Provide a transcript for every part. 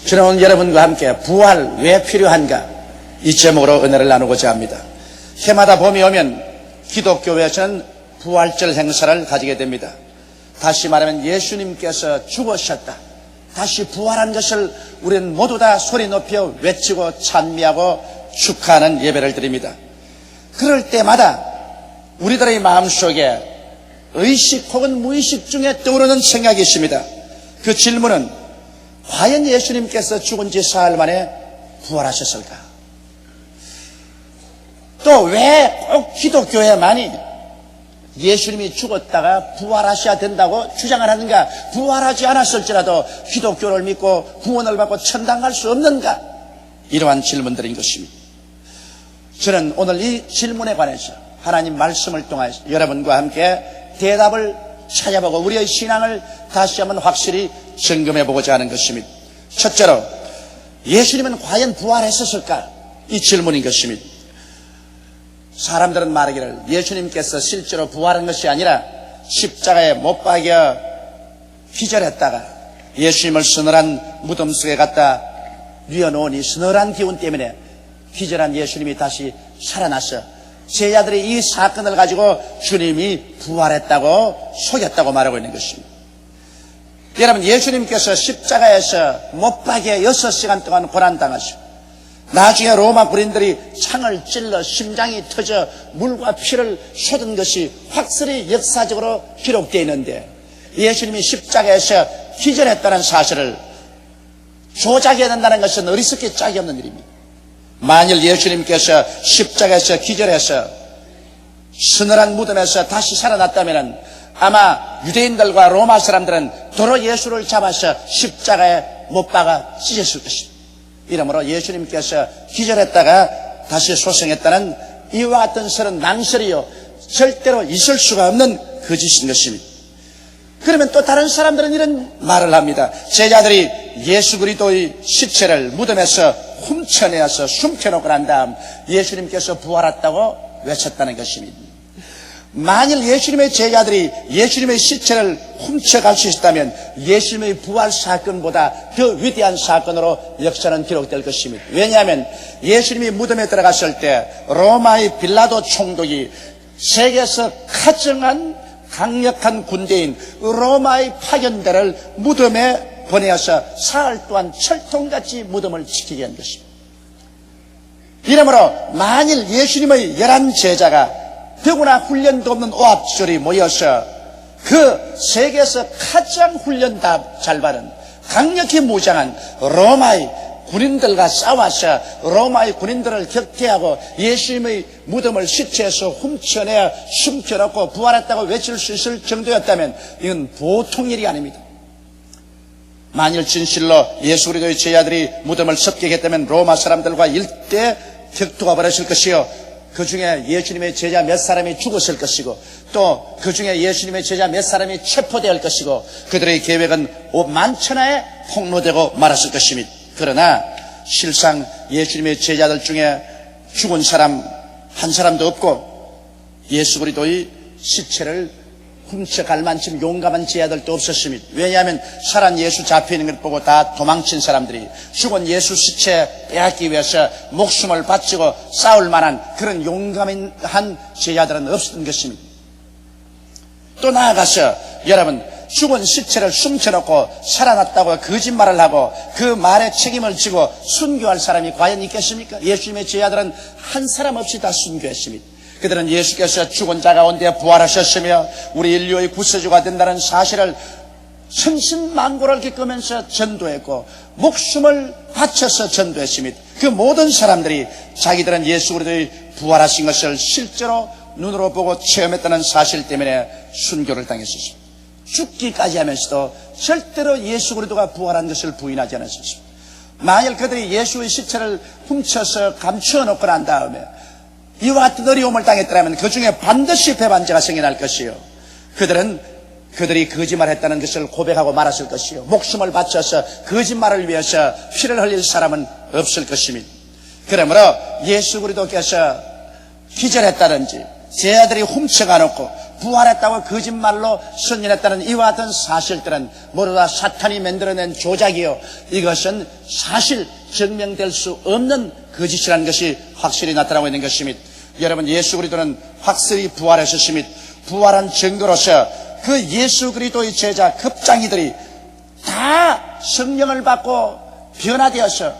저는 오늘 여러분과 함께 부활 왜 필요한가 이 제목으로 은혜를 나누고자 합니다. 해마다 봄이 오면 기독교에서는 부활절 행사를 가지게 됩니다. 다시 말하면 예수님께서 죽으셨다, 다시 부활한 것을 우리는 모두 다 소리 높여 외치고 찬미하고 축하하는 예배를 드립니다. 그럴 때마다 우리들의 마음속에 의식 혹은 무의식 중에 떠오르는 생각이 있습니다. 그 질문은 과연 예수님께서 죽은 지 사흘 만에 부활하셨을까? 또 왜 꼭 기독교에만이 예수님이 죽었다가 부활하셔야 된다고 주장을 하는가? 부활하지 않았을지라도 기독교를 믿고 구원을 받고 천당 갈 수 없는가? 이러한 질문들인 것입니다. 저는 오늘 이 질문에 관해서 하나님 말씀을 통해서 여러분과 함께 대답을 찾아보고 우리의 신앙을 다시 한번 확실히 점검해 보고자 하는 것입니다. 첫째로, 예수님은 과연 부활했었을까? 이 질문인 것입니다. 사람들은 말하기를 예수님께서 실제로 부활한 것이 아니라 십자가에 못 박여 기절했다가 예수님을 서늘한 무덤 속에 갖다 뉘어놓으니 서늘한 기운 때문에 기절한 예수님이 다시 살아나서 제자들이 이 사건을 가지고 주님이 부활했다고 속였다고 말하고 있는 것입니다. 여러분, 예수님께서 십자가에서 못 박여 6시간 동안 고난당하시고 나중에 로마 군인들이 창을 찔러 심장이 터져 물과 피를 쏟은 것이 확실히 역사적으로 기록되어 있는데, 예수님이 십자가에서 기절했다는 사실을 조작해야 된다는 것은 어리석게 짝이 없는 일입니다. 만일 예수님께서 십자가에서 기절해서 서늘한 무덤에서 다시 살아났다면 아마 유대인들과 로마 사람들은 도로 예수를 잡아서 십자가에 못 박아 찢었을 것입니다. 이러므로 예수님께서 기절했다가 다시 소생했다는 이와 같은 설은 낭설이요, 절대로 있을 수가 없는 거짓인 것입니다. 그러면 또 다른 사람들은 이런 말을 합니다. 제자들이 예수 그리스도의 시체를 무덤에서 훔쳐내어서 숨겨놓고 난 다음 예수님께서 부활했다고 외쳤다는 것입니다. 만일 예수님의 제자들이 예수님의 시체를 훔쳐갈 수 있다면 예수님의 부활 사건보다 더 위대한 사건으로 역사는 기록될 것입니다. 왜냐하면 예수님이 무덤에 들어갔을 때 로마의 빌라도 총독이 세계에서 가장 강력한 군대인 로마의 파견대를 무덤에 보내어서 사흘 동안 철통같이 무덤을 지키게 한 것입니다. 이러므로 만일 예수님의 11 제자가 더구나 훈련도 없는 오합지졸이 모여서 그 세계에서 가장 훈련 다 잘 받은 강력히 무장한 로마의 군인들과 싸워서 로마의 군인들을 격퇴하고 예수님의 무덤을 시체에서 훔쳐내어 숨겨놓고 부활했다고 외칠 수 있을 정도였다면 이건 보통 일이 아닙니다. 만일 진실로 예수 그리스도의 제자들이 무덤을 습격했다면 로마 사람들과 일대 격투가 벌어질 것이요, 그 중에 예수님의 제자 몇 사람이 죽었을 것이고 또 그 중에 예수님의 제자 몇 사람이 체포될 것이고 그들의 계획은 만천하에 폭로되고 말았을 것입니다. 그러나 실상 예수님의 제자들 중에 죽은 사람 한 사람도 없고 예수 그리스도의 시체를 훔쳐갈 만큼 용감한 제자들도 없었습니다. 왜냐하면 살아난 예수 잡혀있는 걸 보고 다 도망친 사람들이 죽은 예수 시체 빼앗기 위해서 목숨을 바치고 싸울 만한 그런 용감한 제자들은 없었던 것입니다. 또 나아가서 여러분, 죽은 시체를 숨겨놓고 살아났다고 거짓말을 하고 그 말에 책임을 지고 순교할 사람이 과연 있겠습니까? 예수님의 제자들은 한 사람 없이 다 순교했습니다. 그들은 예수께서 죽은 자 가운데 부활하셨으며 우리 인류의 구세주가 된다는 사실을 천신만고를 겪으면서 전도했고 목숨을 바쳐서 전도했습니다. 그 모든 사람들이 자기들은 예수 그리스도의 부활하신 것을 실제로 눈으로 보고 체험했다는 사실 때문에 순교를 당했었습니다. 죽기까지 하면서도 절대로 예수 그리스도가 부활한 것을 부인하지 않았습니다. 만일 그들이 예수의 시체를 훔쳐서 감추어놓고 난 다음에 이와 같은 어려움을 당했더라면 그 중에 반드시 배반자가 생겨날 것이요, 그들이 거짓말했다는 것을 고백하고 말았을 것이요, 목숨을 바쳐서 거짓말을 위해서 피를 흘릴 사람은 없을 것입니다. 그러므로 예수 그리스도께서 기절했다든지 제자들이 훔쳐가 놓고 부활했다고 거짓말로 선전했다는 이와 같은 사실들은 모두 다 사탄이 만들어낸 조작이요, 이것은 사실 증명될 수 없는 거짓이라는 것이 확실히 나타나고 있는 것입니다. 여러분, 예수 그리스도는 확실히 부활하셨습니다. 부활한 증거로서 그 예수 그리스도의 제자 급장이들이 다 성령을 받고 변화되어서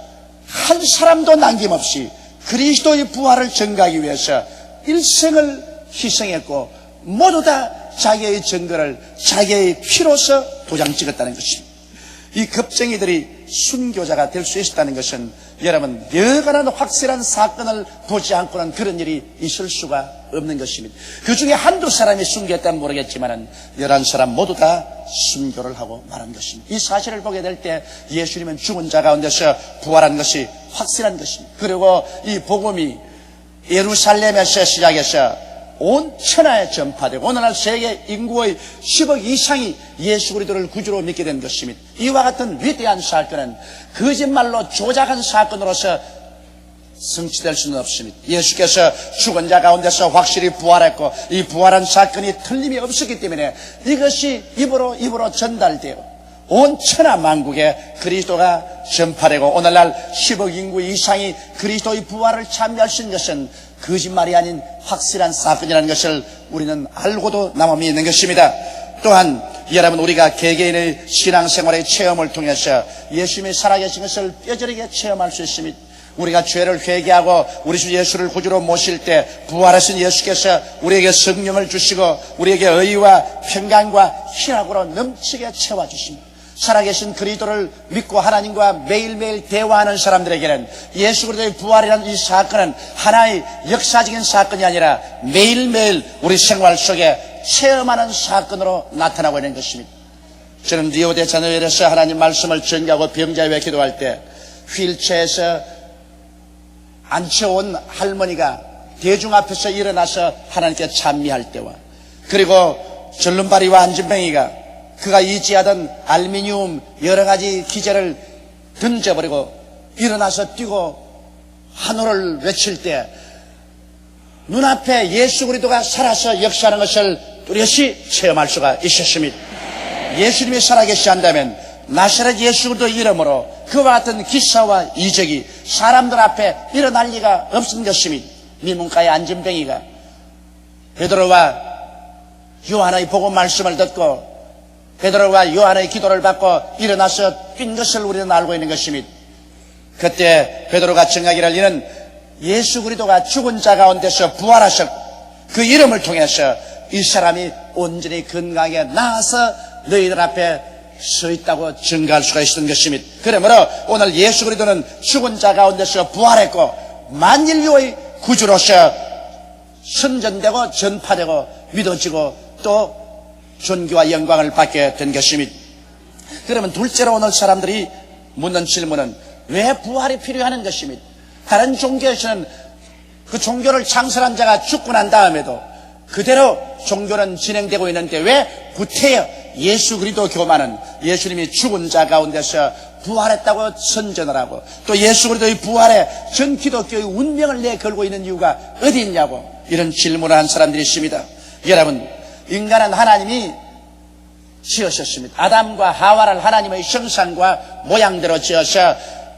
한 사람도 남김없이 그리스도의 부활을 증거하기 위해서 일생을 희생했고 모두 다 자기의 증거를 자기의 피로서 도장 찍었다는 것입니다. 이 급쟁이들이 순교자가 될 수 있었다는 것은 여러분, 여간한 확실한 사건을 보지 않고는 그런 일이 있을 수가 없는 것입니다. 그 중에 한두 사람이 순교했다면 모르겠지만 11사람 모두 다 순교를 하고 말한 것입니다. 이 사실을 보게 될 때 예수님은 죽은 자 가운데서 부활한 것이 확실한 것입니다. 그리고 이 복음이 예루살렘에서 시작해서 온 천하에 전파되고 오늘날 세계 인구의 10억 이상이 예수 그리스도를 구주로 믿게 된 것입니다. 이와 같은 위대한 사건은 거짓말로 조작한 사건으로서 성취될 수는 없습니다. 예수께서 죽은 자 가운데서 확실히 부활했고 이 부활한 사건이 틀림이 없었기 때문에 이것이 입으로 전달되어 온 천하 만국에 그리스도가 전파되고 오늘날 10억 인구 이상이 그리스도의 부활을 참여할 수 있는 것은 거짓말이 아닌 확실한 사건이라는 것을 우리는 알고도 남음이 있는 것입니다. 또한 여러분, 우리가 개개인의 신앙생활의 체험을 통해서 예수님이 살아계신 것을 뼈저리게 체험할 수 있습니다. 우리가 죄를 회개하고 우리 주 예수를 구주로 모실 때 부활하신 예수께서 우리에게 성령을 주시고 우리에게 의와 평강과 희락으로 넘치게 채워주십니다. 살아계신 그리스도를 믿고 하나님과 매일매일 대화하는 사람들에게는 예수 그리스도의 부활이라는 이 사건은 하나의 역사적인 사건이 아니라 매일매일 우리 생활 속에 체험하는 사건으로 나타나고 있는 것입니다. 저는 리오데자네이루에서 하나님 말씀을 전가하고 병자에 위해 기도할 때 휠체어에서 앉혀온 할머니가 대중 앞에서 일어나서 하나님께 찬미할 때와 그리고 절름발이와 안진뱅이가 그가 의지하던 알루미늄 여러 가지 기재를 던져버리고 일어나서 뛰고 한호를 외칠 때 눈앞에 예수 그리스도가 살아서 역사하는 것을 뚜렷이 체험할 수가 있었습니다. 예수님이 살아계시 한다면 나사렛 예수 그리스도 이름으로 그와 같은 기사와 이적이 사람들 앞에 일어날 리가 없는 것입니다. 미문가의 안진뱅이가 베드로와 요한의 복음 말씀을 듣고 베드로와 요한의 기도를 받고 일어나서 뛴 것을 우리는 알고 있는 것입니다. 그때 베드로가 증하기를 이는 예수 그리스도가 죽은 자 가운데서 부활하셨고 그 이름을 통해서 이 사람이 온전히 건강하게 나아서 너희들 앞에 서 있다고 증거할 수가 있었던 것입니다. 그러므로 오늘 예수 그리스도는 죽은 자 가운데서 부활했고 만인류의 구주로서 선전되고 전파되고 믿어지고 또 존귀와 영광을 받게 된 것입니다. 그러면 둘째로 오늘 사람들이 묻는 질문은 왜 부활이 필요하는 것입니다. 다른 종교에서는 그 종교를 창설한 자가 죽고 난 다음에도 그대로 종교는 진행되고 있는데 왜 구태여 예수 그리스도 교만은 예수님이 죽은 자 가운데서 부활했다고 선전을 하고 또 예수 그리스도의 부활에 전 기독교의 운명을 내걸고 있는 이유가 어디 있냐고 이런 질문을 한 사람들이 있습니다. 여러분, 인간은 하나님이 지으셨습니다. 아담과 하와를 하나님의 형상과 모양대로 지어서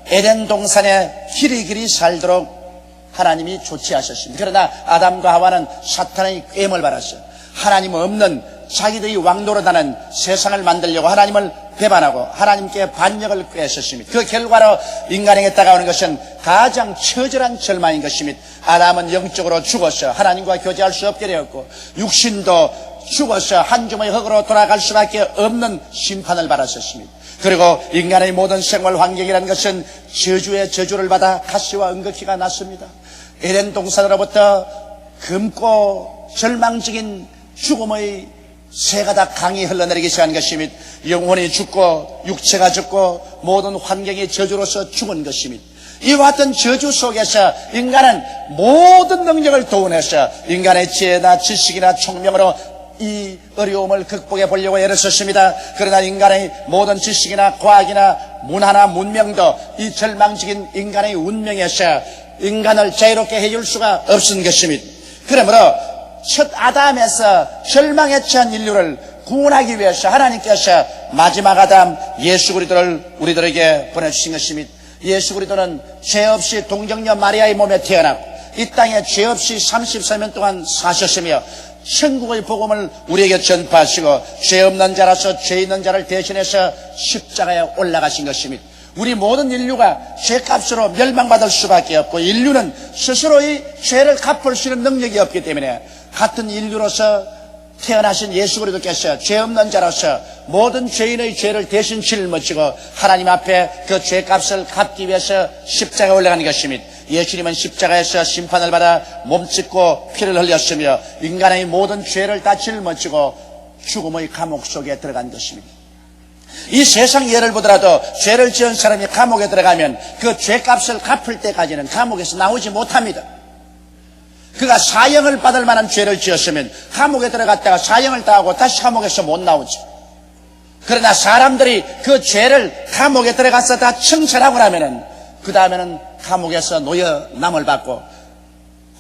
에덴 동산에 길이길이 살도록 하나님이 조치하셨습니다. 그러나 아담과 하와는 사탄의 꾀임을 받았어요. 하나님 없는 자기들이 왕노릇하는 세상을 만들려고 하나님을 배반하고 하나님께 반역을 꾀했었습니다. 그 결과로 인간에게 다가오는 것은 가장 처절한 절망인 것입니다. 아담은 영적으로 죽어서 하나님과 교제할 수 없게 되었고 육신도 죽어서 한 줌의 흙으로 돌아갈 수밖에 없는 심판을 받았었습니다. 그리고 인간의 모든 생활 환경이라는 것은 저주의 저주를 받아 가시와 은극기가 났습니다. 에덴 동산으로부터 검고 절망적인 죽음의 새가 다 강이 흘러내리기 시작한 것입니다. 영혼이 죽고 육체가 죽고 모든 환경이 저주로서 죽은 것입니다. 이와 같은 저주 속에서 인간은 모든 능력을 동원해서 인간의 지혜나 지식이나 총명으로 이 어려움을 극복해 보려고 애를 썼습니다. 그러나 인간의 모든 지식이나 과학이나 문화나 문명도 이 절망적인 인간의 운명에서 인간을 자유롭게 해줄 수가 없는 것입니다. 그러므로 첫 아담에서 절망에 처한 인류를 구원하기 위해서 하나님께서 마지막 아담 예수 그리스도를 우리들에게 보내주신 것입니다. 예수 그리스도는 죄 없이 동정녀 마리아의 몸에 태어나고 이 땅에 죄 없이 33년 동안 사셨으며 천국의 복음을 우리에게 전파하시고 죄 없는 자라서 죄 있는 자를 대신해서 십자가에 올라가신 것입니다. 우리 모든 인류가 죄값으로 멸망받을 수밖에 없고 인류는 스스로의 죄를 갚을 수 있는 능력이 없기 때문에 같은 인류로서 태어나신 예수 그리스도께서 죄 없는 자로서 모든 죄인의 죄를 대신 짊어지고 하나님 앞에 그 죄값을 갚기 위해서 십자가에 올라가는 것입니다. 예수님은 십자가에서 심판을 받아 몸짓고 피를 흘렸으며 인간의 모든 죄를 다 짊어지고 죽음의 감옥 속에 들어간 것입니다. 이 세상 예를 보더라도 죄를 지은 사람이 감옥에 들어가면 그 죄값을 갚을 때까지는 감옥에서 나오지 못합니다. 그가 사형을 받을 만한 죄를 지었으면 감옥에 들어갔다가 사형을 당하고 다시 감옥에서 못 나오죠. 그러나 사람들이 그 죄를 감옥에 들어가서 다 청산하고 나면은 그 다음에는 감옥에서 노여남을 받고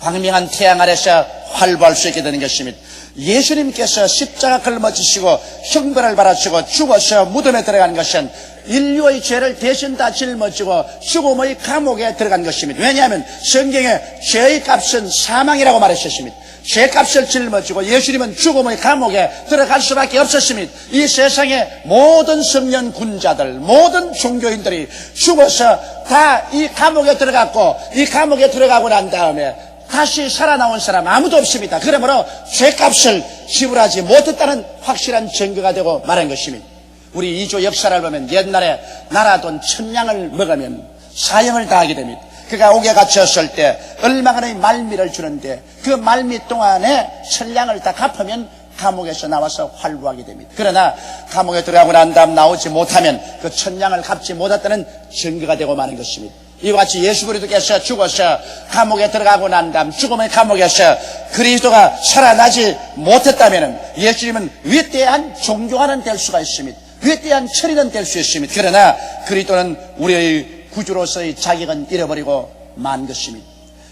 광명한 태양 아래서 활보할 수 있게 되는 것입니다. 예수님께서 십자가 걸머지시고 형벌을 받으시고 죽어서 무덤에 들어가는 것은 인류의 죄를 대신 다 짊어지고 죽음의 감옥에 들어간 것입니다. 왜냐하면 성경에 죄의 값은 사망이라고 말하셨습니다. 죄값을 짊어지고 예수님은 죽음의 감옥에 들어갈 수밖에 없었습니다. 이 세상의 모든 성년 군자들, 모든 종교인들이 죽어서 다 이 감옥에 들어갔고 이 감옥에 들어가고 난 다음에 다시 살아나온 사람 아무도 없습니다. 그러므로 죄값을 지불하지 못했다는 확실한 증거가 되고 말한 것입니다. 우리 이조 역사를 보면 옛날에 나라돈 1000양을 먹으면 사형을 당하게 됩니다. 그가 옥에 갇혔을 때 얼마간의 말미를 주는데 그 말미 동안에 1000양을 다 갚으면 감옥에서 나와서 활보하게 됩니다. 그러나 감옥에 들어가고 난 다음 나오지 못하면 그 1000양을 갚지 못했다는 증거가 되고 마는 것입니다. 이와 같이 예수 그리스도께서 죽어서 감옥에 들어가고 난 다음 죽음의 감옥에서 그리스도가 살아나지 못했다면 예수님은 위대한 종교가는 될 수가 있습니다. 위대한 철인은 될 수 있습니다. 그러나 그리스도는 우리의 구주로서의 자격은 잃어버리고 만 것입니다.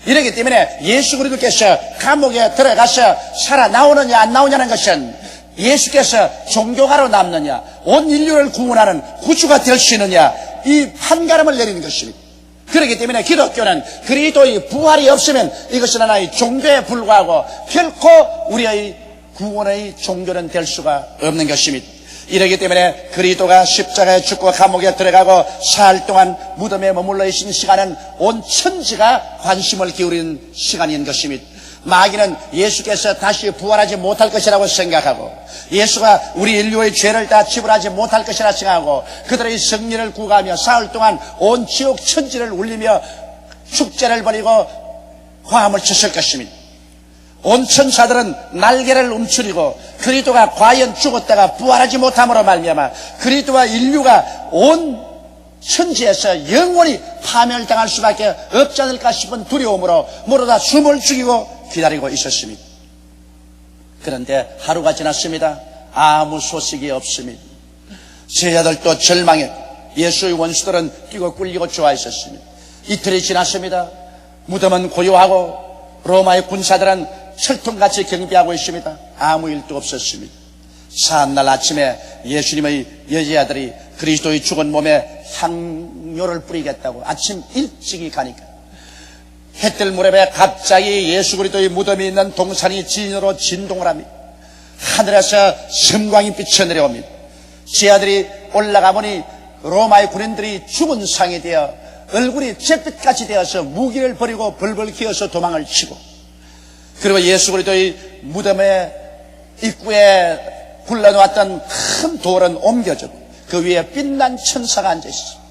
이렇기 때문에 예수 그리스도께서 감옥에 들어가서 살아나오느냐 안 나오냐는 것은 예수께서 종교가로 남느냐 온 인류를 구원하는 구주가 될 수 있느냐 이 판가름을 내리는 것입니다. 그렇기 때문에 기독교는 그리스도의 부활이 없으면 이것은 하나의 종교에 불과하고 결코 우리의 구원의 종교는 될 수가 없는 것입니다. 이러기 때문에 그리스도가 십자가에 죽고 감옥에 들어가고 사흘 동안 무덤에 머물러 있는 시간은 온 천지가 관심을 기울이는 시간인 것입니다. 마귀는 예수께서 다시 부활하지 못할 것이라고 생각하고 예수가 우리 인류의 죄를 다 지불하지 못할 것이라 생각하고 그들의 승리를 구가하며 사흘 동안 온 지옥 천지를 울리며 축제를 벌이고 화음을 쳤을 것입니다. 온 천사들은 날개를 움츠리고 그리스도가 과연 죽었다가 부활하지 못함으로 말미암아 그리스도와 인류가 온 천지에서 영원히 파멸당할 수밖에 없지 않을까 싶은 두려움으로 모두 다 숨을 죽이고 기다리고 있었습니다. 그런데 하루가 지났습니다. 아무 소식이 없습니다. 제자들도 절망해 예수의 원수들은 뛰고 꿀리고 좋아했었습니다. 이틀이 지났습니다. 무덤은 고요하고 로마의 군사들은 철통같이 경비하고 있습니다. 아무 일도 없었습니다. 사한날 아침에 예수님의 여제아들이 그리스도의 죽은 몸에 향료를 뿌리겠다고 아침 일찍이 가니까 햇들 무렵에 갑자기 예수 그리스도의 무덤이 있는 동산이 진으로 진동을 합니다. 하늘에서 섬광이 비쳐 내려옵니다. 제아들이 올라가 보니 로마의 군인들이 죽은 상이 되어 얼굴이 잿빛같이 되어서 무기를 버리고 벌벌 기어서 도망을 치고 그리고 예수 그리스도의 무덤의 입구에 굴러놓았던 큰 돌은 옮겨졌고 그 위에 빛난 천사가 앉아있습니다.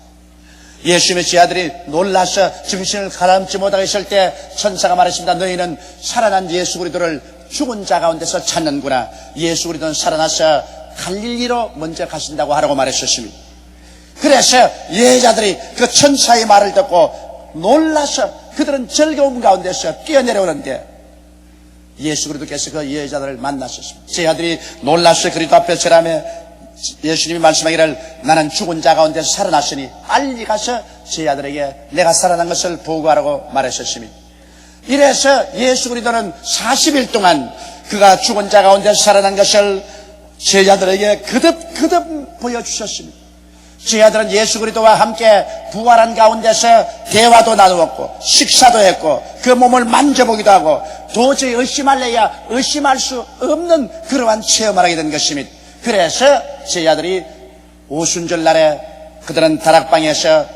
예수님의 제자들이 놀라서 정신을 가라앉지 못하게 있을 때 천사가 말했습니다. 너희는 살아난 예수 그리스도를 죽은 자 가운데서 찾는구나. 예수 그리스도는 살아나서 갈릴리로 먼저 가신다고 하라고 말했었습니다. 그래서 여자들이 그 천사의 말을 듣고 놀라서 그들은 즐거움 가운데서 뛰어내려오는데 예수 그리스도께서 그 여자들을 만나셨습니다. 제자들이 놀라서 그리스도 앞에 서라며 예수님이 말씀하기를 나는 죽은 자 가운데서 살아났으니 빨리 가서 제자들에게 내가 살아난 것을 보고하라고 말하셨습니다. 이래서 예수 그리스도는 40일 동안 그가 죽은 자 가운데서 살아난 것을 제자들에게 거듭 보여주셨습니다. 제자들은 예수 그리스도와 함께 부활한 가운데서 대화도 나누었고 식사도 했고 그 몸을 만져보기도 하고 도저히 의심할래야 의심할 수 없는 그러한 체험을 하게 된 것입니다. 그래서 제자들이 오순절 날에 그들은 다락방에서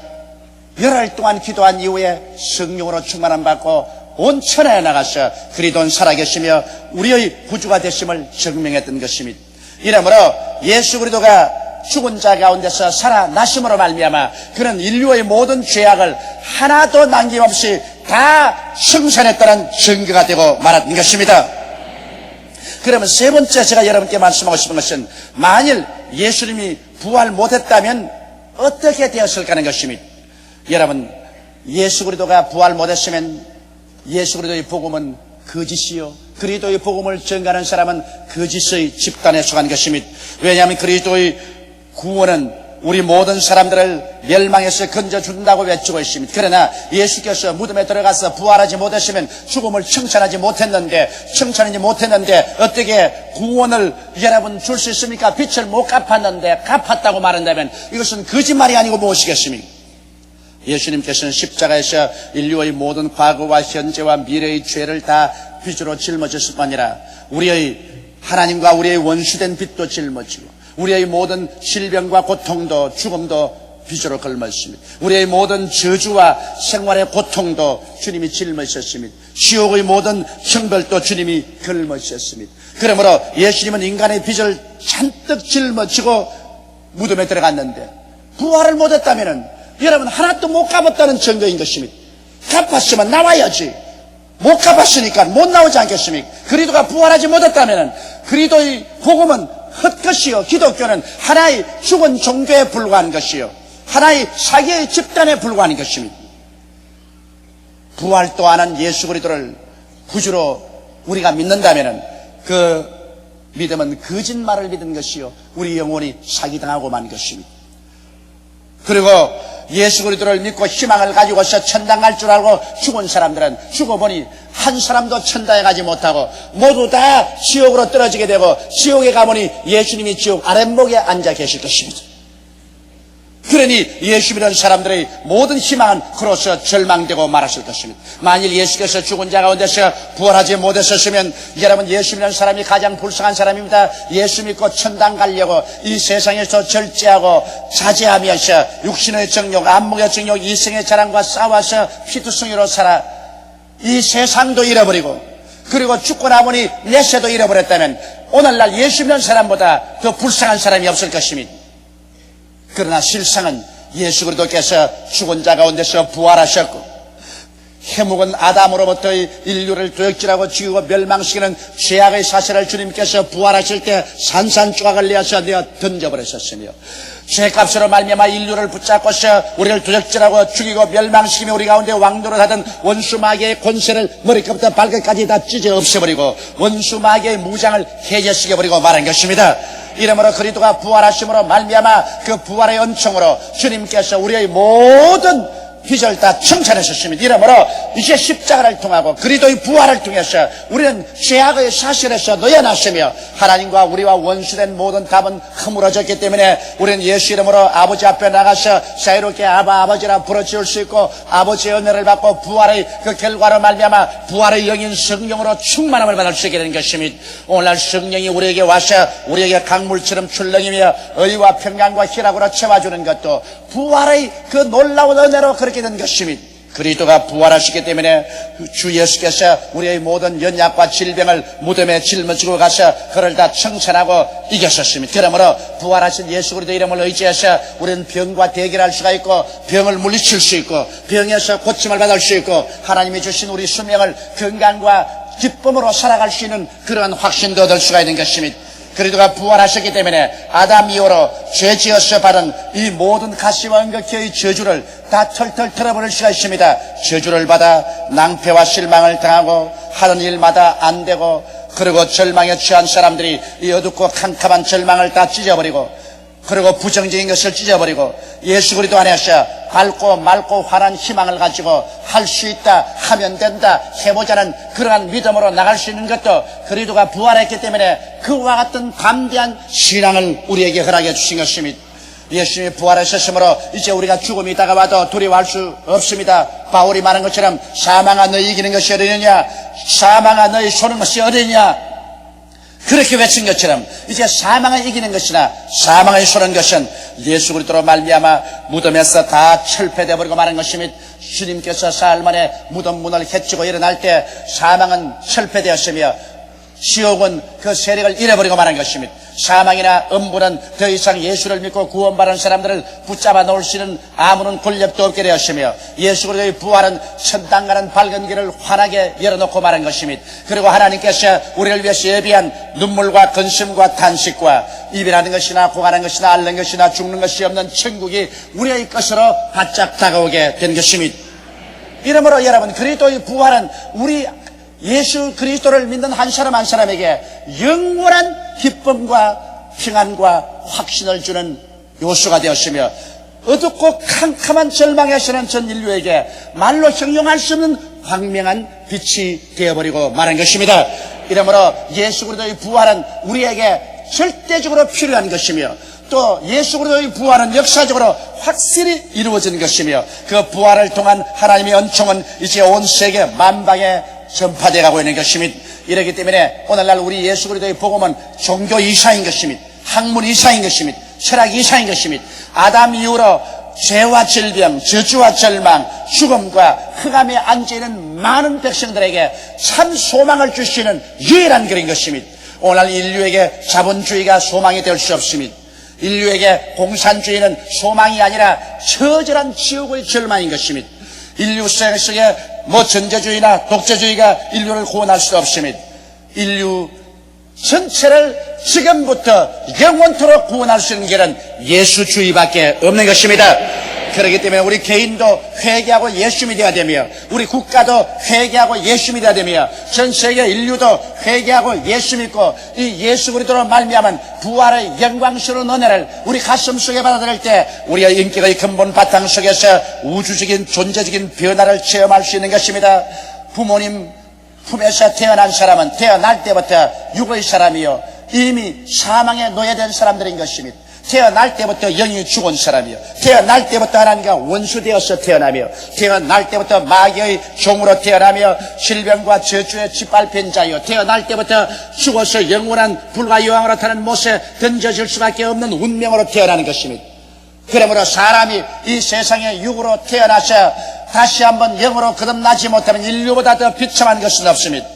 열흘 동안 기도한 이후에 성령으로 충만함 받고 온 천하에 나가서 그리스도는 살아계시며 우리의 구주가 되심을 증명했던 것입니다. 이러므로 예수 그리스도가 죽은 자 가운데서 살아나심으로 말미암아 그는 인류의 모든 죄악을 하나도 남김없이 다 청산했다는 증거가 되고 말하는 것입니다. 그러면 세 번째 제가 여러분께 말씀하고 싶은 것은 만일 예수님이 부활 못했다면 어떻게 되었을까 하는 것입니다. 여러분, 예수 그리스도가 부활 못했으면 예수 그리스도의 복음은 거짓이요, 그리스도의 복음을 전가하는 사람은 거짓의 집단에 속한 것입니다. 왜냐하면 그리스도의 구원은 우리 모든 사람들을 멸망에서 건져준다고 외치고 있습니다. 그러나 예수께서 무덤에 들어가서 부활하지 못했으면 죽음을 청산하지 못했는데 어떻게 구원을 여러분 줄 수 있습니까? 빛을 못 갚았는데 갚았다고 말한다면 이것은 거짓말이 아니고 무엇이겠습니까? 예수님께서는 십자가에서 인류의 모든 과거와 현재와 미래의 죄를 다 빚으로 짊어졌을 뿐 아니라 우리의 하나님과 우리의 원수된 빚도 짊어지고 우리의 모든 질병과 고통도 죽음도 빚으로 걸머졌습니다. 우리의 모든 저주와 생활의 고통도 주님이 짊어지셨습니다. 지옥의 모든 형벌도 주님이 걸머지셨습니다. 그러므로 예수님은 인간의 빚을 잔뜩 짊어지고 무덤에 들어갔는데 부활을 못했다면 여러분 하나도 못 갚았다는 증거인 것입니다. 갚았으면 나와야지. 못 갚았으니까 못 나오지 않겠습니까? 그리스도가 부활하지 못했다면 그리스도의 복음은 헛것이요, 기독교는 하나의 죽은 종교에 불과한 것이요, 하나의 사기의 집단에 불과한 것입니다. 부활도 안 한 예수 그리스도를 구주로 우리가 믿는다면 그 믿음은 거짓말을 믿은 것이요, 우리 영혼이 사기당하고 만 것입니다. 그리고 예수 그리스도를 믿고 희망을 가지고서 천당 갈 줄 알고 죽은 사람들은 죽어보니 한 사람도 천당에 가지 못하고 모두 다 지옥으로 떨어지게 되고 지옥에 가보니 예수님이 지옥 아랫목에 앉아 계실 것입니다. 그러니 예수 믿는 사람들의 모든 희망은 그로서 절망되고 말았을 것입니다. 만일 예수께서 죽은 자 가운데서 부활하지 못했었으면 여러분 예수 믿는 사람이 가장 불쌍한 사람입니다. 예수 믿고 천당 가려고 이 세상에서 절제하고 자제하면서 육신의 정욕, 안목의 정욕, 이생의 자랑과 싸워서 피투성이로 살아 이 세상도 잃어버리고 그리고 죽고 나보니 내세도 잃어버렸다면 오늘날 예수 믿는 사람보다 더 불쌍한 사람이 없을 것입니다. 그러나 실상은 예수 그리스도께서 죽은 자 가운데서 부활하셨고 해묵은 아담으로부터의 인류를 도역질하고 죽이고 멸망시키는 죄악의 사실을 주님께서 부활하실 때 산산조각을 내어서 던져버렸었으며 죄값으로 말미암아 인류를 붙잡고서 우리를 도적질하고 죽이고 멸망시키며 우리 가운데 왕노릇 하던 원수 마귀의 권세를 머리끝부터 발끝까지 다 찢어 없애버리고 원수 마귀의 무장을 해제시켜버리고 말한 것입니다. 이러므로 그리스도가 부활하심으로 말미암아 그 부활의 은총으로 주님께서 우리의 모든 빚을 다 청산하셨습니다. 이러므로 이제 십자가를 통하고 그리스도의 부활을 통해서 우리는 죄악의 사실에서 놓여났으며 하나님과 우리와 원수된 모든 답은 허물어졌기 때문에 우리는 예수 이름으로 아버지 앞에 나가서 자유롭게 아버지라 부르짖을 수 있고 아버지의 은혜를 받고 부활의 그 결과로 말미암아 부활의 영인 성령으로 충만함을 받을 수 있게 되는 것입니다. 오늘날 성령이 우리에게 와서 우리에게 강물처럼 출렁이며 의와 평강과 희락으로 채워주는 것도 부활의 그 놀라운 은혜로 그렇게 된 것입니다. 그리스도가 부활하시기 때문에 주 예수께서 우리의 모든 연약과 질병을 무덤에 짊어지고 가서 그를 다 청산하고 이겼었습니다. 그러므로 부활하신 예수 그리스도 이름을 의지해서 우리는 병과 대결할 수가 있고 병을 물리칠 수 있고 병에서 고침을 받을 수 있고 하나님이 주신 우리 수명을 건강과 기쁨으로 살아갈 수 있는 그러한 확신도 얻을 수가 있는 것입니다. 그리스도가 부활하셨기 때문에 아담 이후로 죄지어서 받은 이 모든 가시와 은극기의 저주를 다 털털 털어버릴 수가 있습니다. 저주를 받아 낭패와 실망을 당하고 하는 일마다 안 되고 그리고 절망에 취한 사람들이 이 어둡고 캄캄한 절망을 다 찢어버리고 그리고 부정적인 것을 찢어버리고 예수 그리스도 안에서 밝고 맑고 환한 희망을 가지고 할 수 있다, 하면 된다, 해보자는 그러한 믿음으로 나갈 수 있는 것도 그리스도가 부활했기 때문에 그와 같은 담대한 신앙을 우리에게 허락해 주신 것입니다. 예수님이 부활하셨으므로 이제 우리가 죽음이 다가와도 두려워할 수 없습니다. 바울이 말한 것처럼 사망아 너희 이기는 것이 어디느냐, 사망아 너희 쏘는 것이 어디느냐, 그렇게 외친 것처럼 이제 사망을 이기는 것이나 사망을 쏘는 것은 예수 그리스도로 말미암아 무덤에서 다 철폐되어 버리고 마는 것이며, 주님께서 사흘 만에 무덤 문을 헤치고 일어날 때 사망은 철폐되었으며 지옥은 그 세력을 잃어버리고 말한 것입니다. 사망이나 음부는 더 이상 예수를 믿고 구원받은 사람들을 붙잡아 놓을 수 있는 아무런 권력도 없게 되었으며, 예수 그리스도의 부활은 천당 가는 밝은 길을 환하게 열어놓고 말한 것입니다. 그리고 하나님께서 우리를 위해서 예비한 눈물과 근심과 탄식과 이별하는 것이나 고가는 것이나 앓는 것이나 죽는 것이 없는 천국이 우리의 것으로 바짝 다가오게 된 것입니다. 이러므로 여러분, 그리스도의 부활은 우리 예수 그리스도를 믿는 한 사람 한 사람에게 영원한 기쁨과 평안과 확신을 주는 요소가 되었으며, 어둡고 캄캄한 절망에서는 전 인류에게 말로 형용할 수 없는 광명한 빛이 되어버리고 말한 것입니다. 이러므로 예수 그리스도의 부활은 우리에게 절대적으로 필요한 것이며, 또 예수 그리스도의 부활은 역사적으로 확실히 이루어진 것이며, 그 부활을 통한 하나님의 은총은 이제 온 세계 만방에 전파되어 가고 있는 것입니다. 이렇기 때문에 오늘날 우리 예수 그리스도의 복음은 종교 이사인 것입니다. 학문 이사인 것입니다. 철학 이사인 것입니다. 아담 이후로 죄와 질병, 저주와 절망, 죽음과 흑암에 앉아있는 많은 백성들에게 참 소망을 줄 수 있는 유일한 길인 것입니다. 오늘날 인류에게 자본주의가 소망이 될 수 없습니다. 인류에게 공산주의는 소망이 아니라 처절한 지옥의 절망인 것입니다. 인류 속에 전제주의나 독재주의가 인류를 구원할 수 없습니다. 인류 전체를 지금부터 영원토록 구원할 수 있는 길은 예수주의밖에 없는 것입니다. 그렇기 때문에 우리 개인도 회개하고 예수 믿어야 되며, 우리 국가도 회개하고 예수 믿어야 되며, 전 세계 인류도 회개하고 예수 믿고 이 예수 그리스도로 말미암은 부활의 영광스러운 은혜를 우리 가슴 속에 받아들일 때 우리의 인격의 근본 바탕 속에서 우주적인 존재적인 변화를 체험할 수 있는 것입니다. 부모님 품에서 태어난 사람은 태어날 때부터 육의 사람이요 이미 사망에 노예된 사람들인 것입니다. 태어날 때부터 영이 죽은 사람이요, 태어날 때부터 하나님과 원수되어서 태어나며, 태어날 때부터 마귀의 종으로 태어나며 질병과 저주에 짓밟힌 자요, 태어날 때부터 죽어서 영원한 불과 여왕으로 타는 못에 던져질 수밖에 없는 운명으로 태어나는 것입니다. 그러므로 사람이 이 세상에 육으로 태어나서 다시 한번 영으로 거듭나지 못하면 인류보다 더 비참한 것은 없습니다.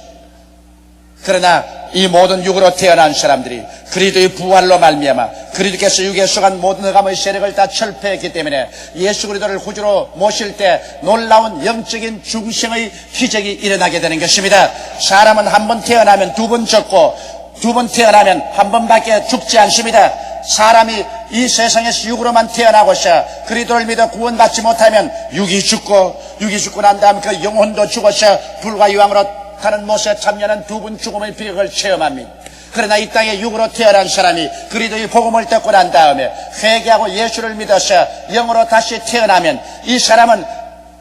그러나 이 모든 육으로 태어난 사람들이 그리스도의 부활로 말미암아 그리스도께서 육에 속한 모든 흑암의 세력을 다 철폐했기 때문에 예수 그리스도를 구주로 모실 때 놀라운 영적인 중생의 기적이 일어나게 되는 것입니다. 사람은 한 번 태어나면 두 번 죽고 두 번 태어나면 한 번밖에 죽지 않습니다. 사람이 이 세상에서 육으로만 태어나고서 그리스도를 믿어 구원받지 못하면 육이 죽고 난 다음 그 영혼도 죽어서 불과 유황으로 가는 못에 참여하는 두 번 죽음의 비극을 체험합니다. 그러나 이 땅에 육으로 태어난 사람이 그리스도의 복음을 듣고 난 다음에 회개하고 예수를 믿어서 영으로 다시 태어나면 이 사람은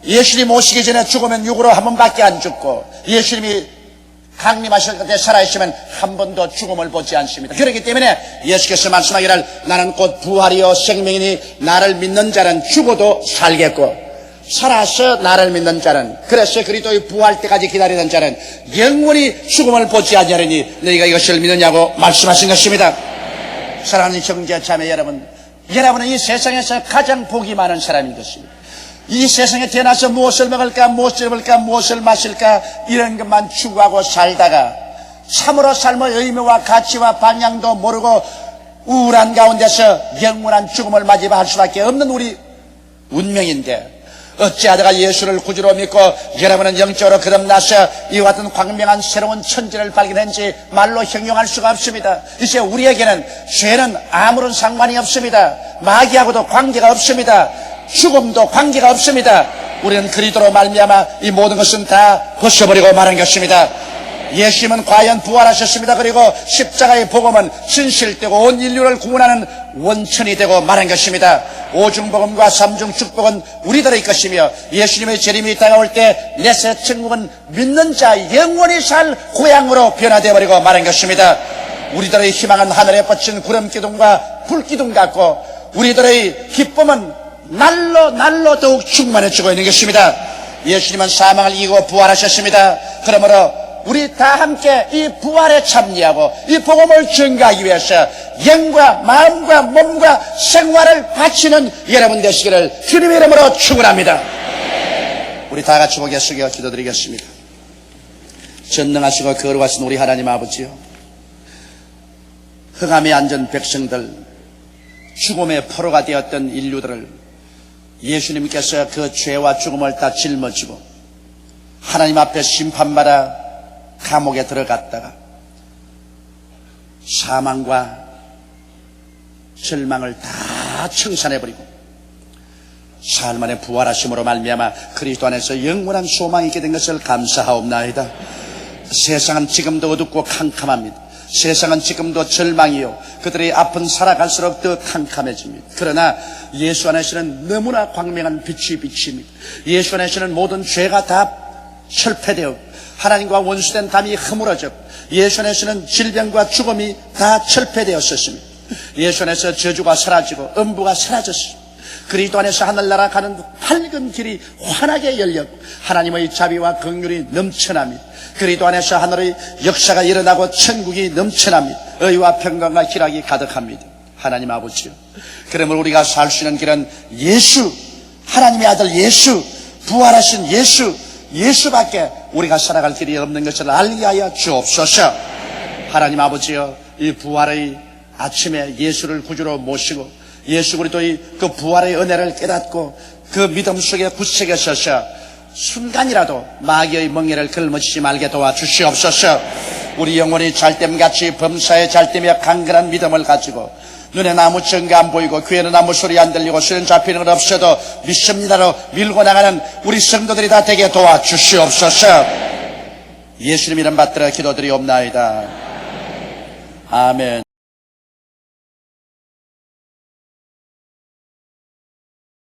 예수님 오시기 전에 죽으면 육으로 한 번밖에 안 죽고, 예수님이 강림하실 때 살아있으면 한 번도 죽음을 보지 않습니다. 그렇기 때문에 예수께서 말씀하기를 나는 곧 부활이요 생명이니 나를 믿는 자는 죽어도 살겠고 살아서 나를 믿는 자는, 그래서 그리스도의 부활 때까지 기다리는 자는 영원히 죽음을 보지 아니하리니 너희가 이것을 믿느냐고 말씀하신 것입니다. 사랑하는 형제 자매 여러분, 여러분은 이 세상에서 가장 복이 많은 사람인 것입니다. 이 세상에 태어나서 무엇을 먹을까, 무엇을 입을까, 무엇을 마실까 이런 것만 추구하고 살다가 참으로 삶의 의미와 가치와 방향도 모르고 우울한 가운데서 영원한 죽음을 맞이할 수밖에 없는 우리 운명인데, 어찌하다가 예수를 구주로 믿고 여러분은 영적으로 거듭나서 이와 같은 광명한 새로운 천지를 발견한지 말로 형용할 수가 없습니다. 이제 우리에게는 죄는 아무런 상관이 없습니다. 마귀하고도 관계가 없습니다. 죽음도 관계가 없습니다. 우리는 그리스도로 말미암아 이 모든 것은 다 벗어버리고 마는 것입니다. 예수님은 과연 부활하셨습니다. 그리고 십자가의 복음은 진실되고 온 인류를 구원하는 원천이 되고 말한 것입니다. 오중복음과 삼중축복은 우리들의 것이며 예수님의 재림이 다가올 때 내세 천국은 믿는 자 영원히 살 고향으로 변화되어 버리고 말한 것입니다. 우리들의 희망은 하늘에 뻗친 구름기둥과 불기둥 같고 우리들의 기쁨은 날로 더욱 충만해지고 있는 것입니다. 예수님은 사망을 이기고 부활하셨습니다. 그러므로 우리 다 함께 이 부활에 참여하고 이 복음을 증거하기 위해서 영과 마음과 몸과 생활을 바치는 여러분 되시기를 주님의 이름으로 축원합니다. 우리 다 같이 고개 숙여 기도드리겠습니다. 전능하시고 거룩하신 우리 하나님 아버지요, 흥함에 앉은 백성들, 죽음의 포로가 되었던 인류들을 예수님께서 그 죄와 죽음을 다 짊어지고 하나님 앞에 심판받아 감옥에 들어갔다가 사망과 절망을 다 청산해버리고 사흘 만에 부활하심으로 말미암아 그리스도 안에서 영원한 소망이 있게 된 것을 감사하옵나이다. 세상은 지금도 어둡고 캄캄합니다. 세상은 지금도 절망이요, 그들의 앞은 살아갈수록 더 캄캄해집니다. 그러나 예수 안에서는 너무나 광명한 빛이 비칩니다. 예수 안에서는 모든 죄가 다 철폐되어 하나님과 원수된 담이 허물어져 예수 안에서는 질병과 죽음이 다 철폐되었었습니다. 예수 안에서 저주가 사라지고 음부가 사라졌습니다. 그리스도 안에서 하늘나라 가는 밝은 길이 환하게 열렸고 하나님의 자비와 긍휼이 넘쳐납니다. 그리스도 안에서 하늘의 역사가 일어나고 천국이 넘쳐납니다. 의와 평강과 희락이 가득합니다. 하나님 아버지요, 그러므로 우리가 살 수 있는 길은 예수, 하나님의 아들 예수, 부활하신 예수밖에 우리가 살아갈 길이 없는 것을 알게 하여 주옵소서. 하나님 아버지요, 이 부활의 아침에 예수를 구주로 모시고 예수 그리스도의 그 부활의 은혜를 깨닫고 그 믿음 속에 굳세게 서서 순간이라도 마귀의 멍에를 걸머지지 말게 도와주시옵소서. 우리 영혼이 잘됨같이 범사에 잘되며 강건한 믿음을 가지고 눈에는 아무 증거 안 보이고 귀에는 아무 소리 안 들리고 손에 잡히는 건 없어도 믿습니다로 밀고 나가는 우리 성도들이 다 되게 도와주시옵소서. 예수님 이름 받들어 기도드리옵나이다. 아멘.